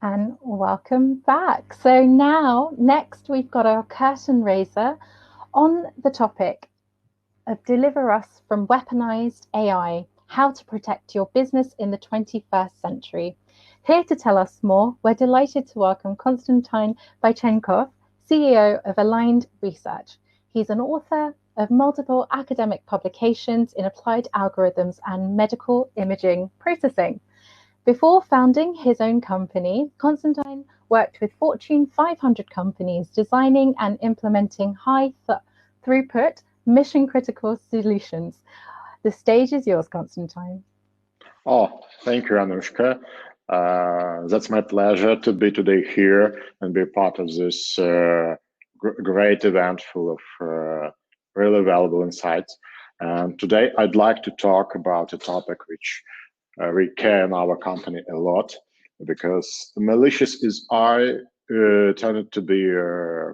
And welcome back. So now, next, we've got our curtain raiser on the topic of Deliver Us from Weaponized AI, how to protect your business in the 21st century. Here to tell us more, we're delighted to welcome Constantine Bychenkov, CEO of Aligned Research. He's an author of multiple academic publications in applied algorithms and medical imaging processing. Before founding his own company, Constantine worked with Fortune 500 companies designing and implementing high throughput, mission critical solutions. The stage is yours, Constantine. Oh, thank you, Anushka. That's my pleasure to be today here and be part of this great event full of really valuable insights. And today I'd like to talk about a topic which we care in our company a lot, because malicious AI tended to be a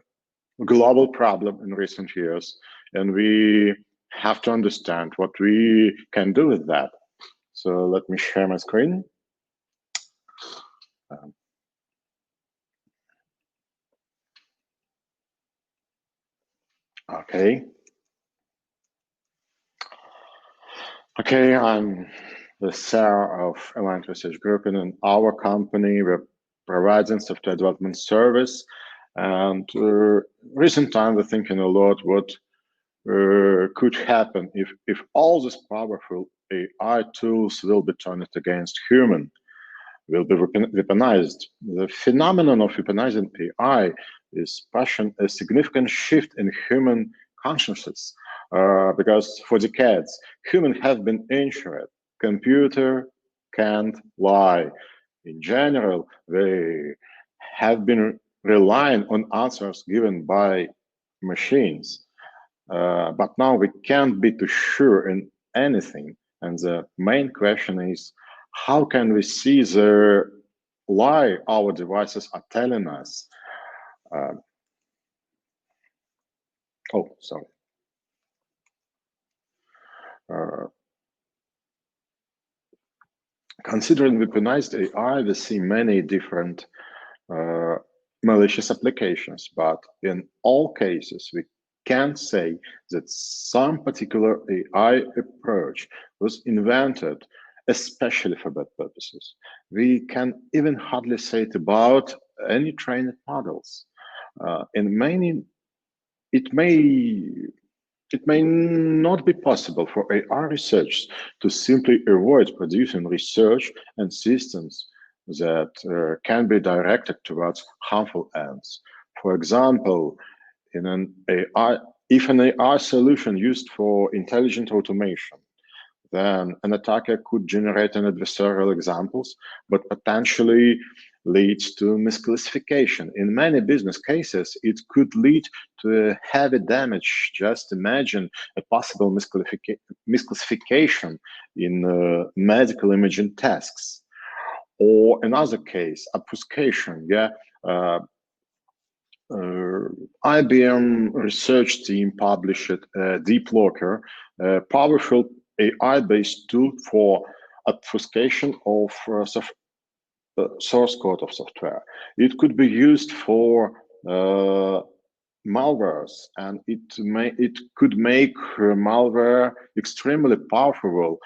global problem in recent years, and we have to understand what we can do with that. So let me share my screen. Um, okay. Okay, I'm the CEO of Aligned Research Group, and in our company, we're providing software development service. And recent time, we're thinking a lot what could happen if all these powerful AI tools will be turned against human, will be weaponized. The phenomenon of weaponizing AI is pushing a significant shift in human consciousness, because for decades, humans have been ensured computer can't lie. In general, they have been relying on answers given by machines. But now we can't be too sure in anything. And the main question is, how can we see the lie our devices are telling us? Uh, oh, sorry. Uh, Considering weaponized AI, we see many different malicious applications, but in all cases, we can't say that some particular AI approach was invented especially for bad purposes. We can even hardly say it about any trained models. In many, it may it may not be possible for AI research to simply avoid producing research and systems that can be directed towards harmful ends. For example, in an AI, if an AI solution used for intelligent automation, then an attacker could generate an adversarial examples, but potentially leads to misclassification. In many business cases, it could lead to a heavy damage. Just imagine a possible misclassification in medical imaging tasks. Or another case, obfuscation. Yeah, IBM research team published Deep Locker, a powerful AI-based tool for obfuscation of source code of software. It could be used for malwares, and it could make malware extremely powerful,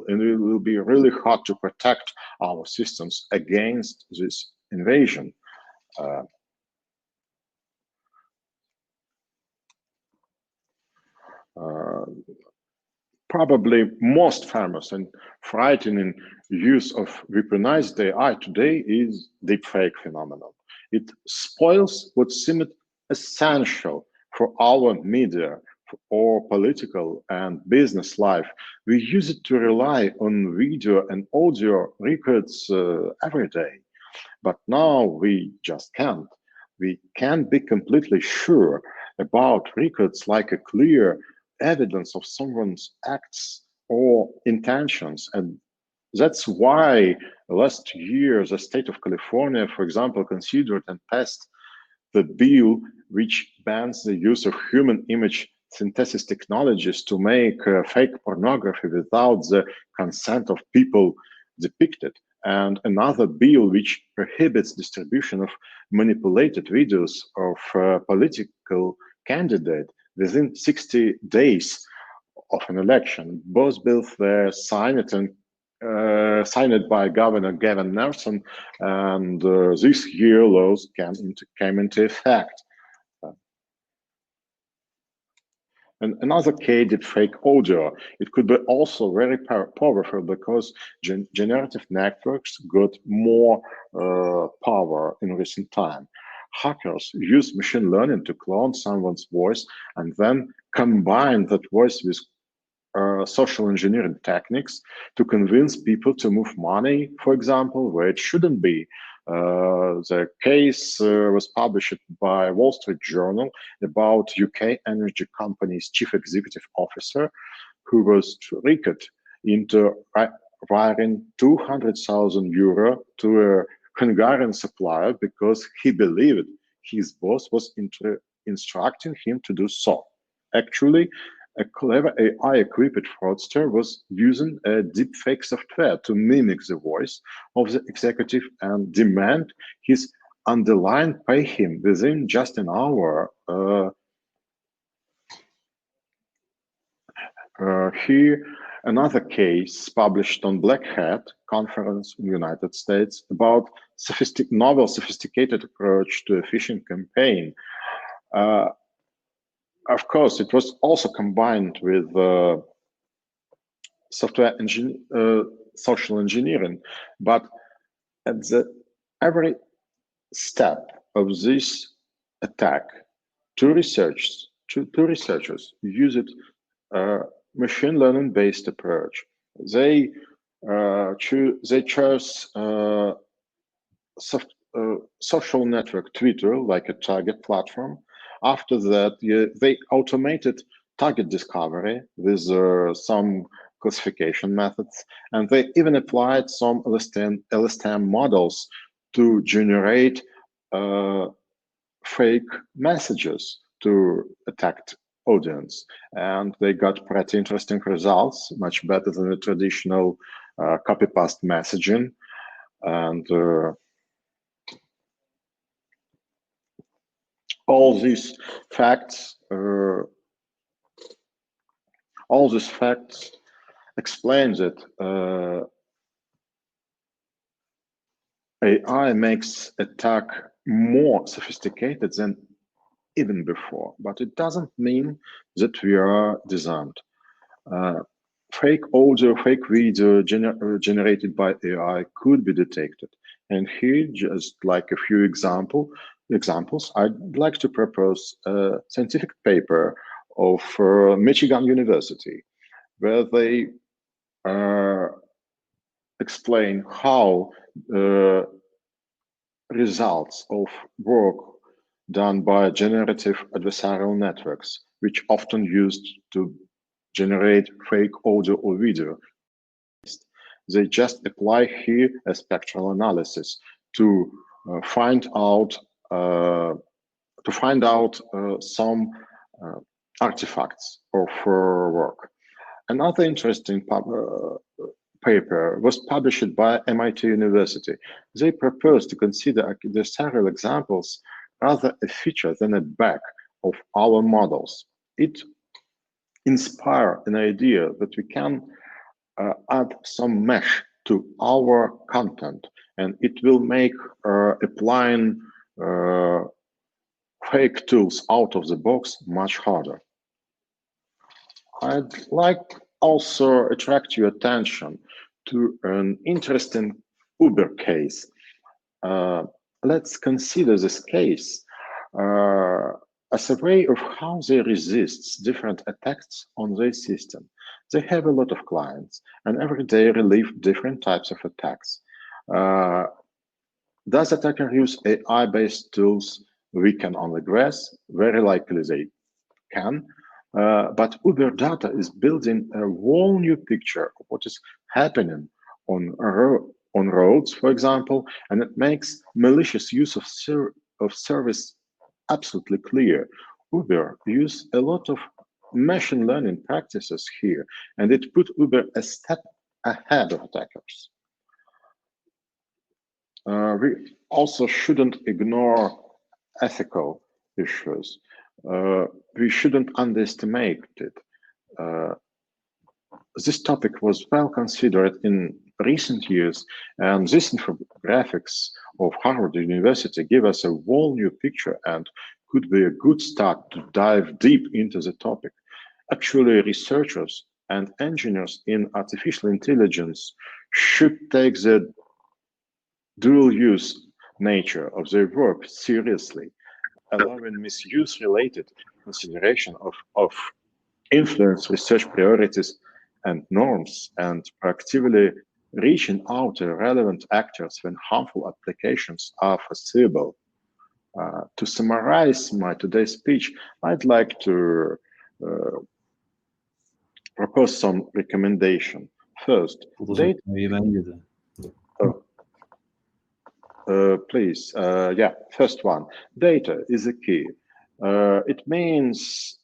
and it will be really hard to protect our systems against this invasion. Probably most famous and frightening use of weaponized AI today is deepfake phenomenon. It spoils what seemed essential for our media or political and business life. We use it to rely on video and audio records every day. But now we just can't. We can't be completely sure about records like a clear evidence of someone's acts or intentions. And that's why last year, the state of California, for example, considered and passed the bill which bans the use of human image synthesis technologies to make fake pornography without the consent of people depicted. and another bill which prohibits distribution of manipulated videos of a political candidate within 60 days of an election. Both bills were signed by Governor Gavin Newsom, and this year laws came into effect. And another case did fake audio. It could be also very powerful because generative networks got more power in recent time. Hackers use machine learning to clone someone's voice and then combine that voice with social engineering techniques to convince people to move money, for example, where it shouldn't be. The case was published by Wall Street Journal about UK energy company's chief executive officer, who was tricked into wiring €200,000 to a Hungarian supplier because he believed his boss was instructing him to do so. Actually, a clever AI-equipped fraudster was using a deepfake software to mimic the voice of the executive and demand his underlying pay him within just an hour. Here, another case published on Black Hat conference in the United States about novel, sophisticated approach to a phishing campaign. Of course, it was also combined with social engineering, but at every step of this attack, two researchers used machine learning-based approach. They chose social network Twitter like a target platform. After that, they automated target discovery with some classification methods, and they even applied some LSTM models to generate fake messages to attacked audience. And they got pretty interesting results, much better than the traditional copy-paste messaging. And all these facts explains that AI makes attack more sophisticated than even before, but it doesn't mean that we are disarmed. Fake audio, fake video generated by AI could be detected. And here, just like a few examples, I'd like to propose a scientific paper of Michigan University, where they explain how results of work done by generative adversarial networks, which often used to generate fake audio or video. They just apply here a spectral analysis to find out some artifacts of work. Another interesting paper was published by MIT University. They proposed to consider adversarial examples rather a feature than a bug of our models. It inspired an idea that we can add some mesh to our content, and it will make applying fake tools out of the box much harder. I'd like also attract your attention to an interesting Uber case. Let's consider this case as a way of how they resist different attacks on their system. They have a lot of clients, and every day relieve different types of attacks. Does attacker use AI-based tools? We can only guess. Very likely they can. But Uber data is building a whole new picture of what is happening on roads, for example, and it makes malicious use of service absolutely clear. Uber use a lot of machine learning practices here, and it put Uber a step ahead of attackers. We also shouldn't ignore ethical issues. We shouldn't underestimate it. This topic was well considered in recent years, and these infographics of Harvard University give us a whole new picture and could be a good start to dive deep into the topic. Actually, researchers and engineers in artificial intelligence should take the dual-use nature of their work seriously, allowing misuse-related consideration of influence research priorities and norms, and proactively reaching out to relevant actors when harmful applications are foreseeable. To summarize my today's speech, I'd like to propose some recommendation. First, data. Please, yeah, first one, data is a key. It means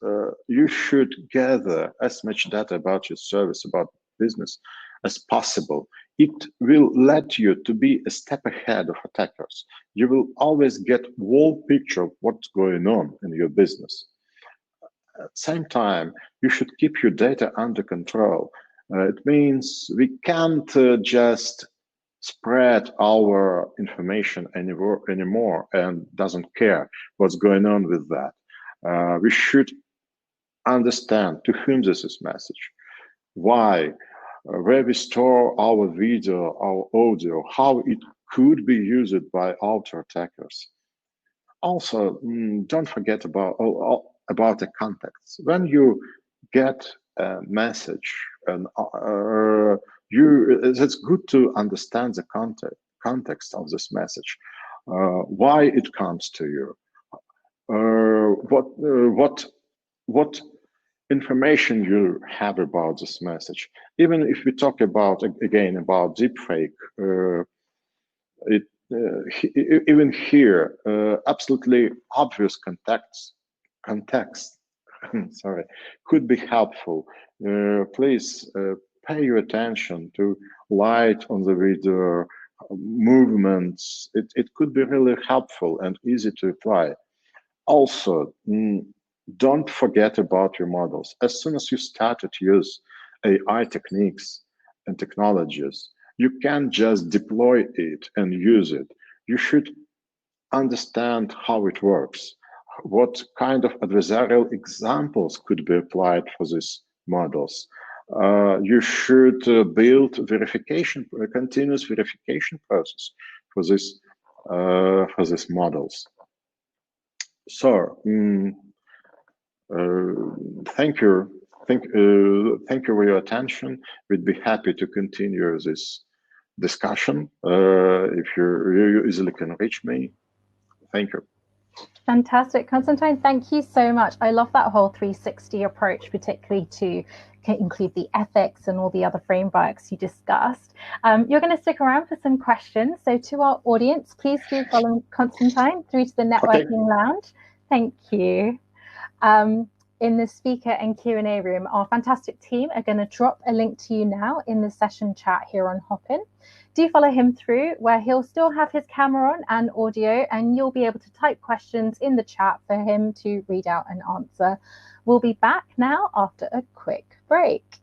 you should gather as much data about your service, about business as possible. It will let you to be a step ahead of attackers. You will always get whole picture of what's going on in your business. At the same time, you should keep your data under control. It means we can't just spread our information anymore and doesn't care what's going on with that. We should understand to whom this is message, why, where we store our video, our audio, how it could be used by outer attackers. Also, don't forget about the context. When you get a message, and it's good to understand the context of this message, why it comes to you, what information you have about this message. Even if we talk about again about deepfake, even here, absolutely obvious context sorry, could be helpful. Please pay your attention to light on the video, movements. It could be really helpful and easy to apply. Also, don't forget about your models. As soon as you start to use AI techniques and technologies, you can't just deploy it and use it. You should understand how it works. What kind of adversarial examples could be applied for these models? You should build continuous verification process for these models. So, thank you for your attention. We'd be happy to continue this discussion. If you easily can reach me. Thank you. Fantastic. Constantine, thank you so much. I love that whole 360 approach, particularly to include the ethics and all the other frameworks you discussed. You're going to stick around for some questions. So to our audience, please do follow Constantine through to the networking lounge. Thank you. In the speaker and Q&A room, our fantastic team are going to drop a link to you now in the session chat here on Hopin. Do follow him through, where he'll still have his camera on and audio, and you'll be able to type questions in the chat for him to read out and answer. We'll be back now after a quick break.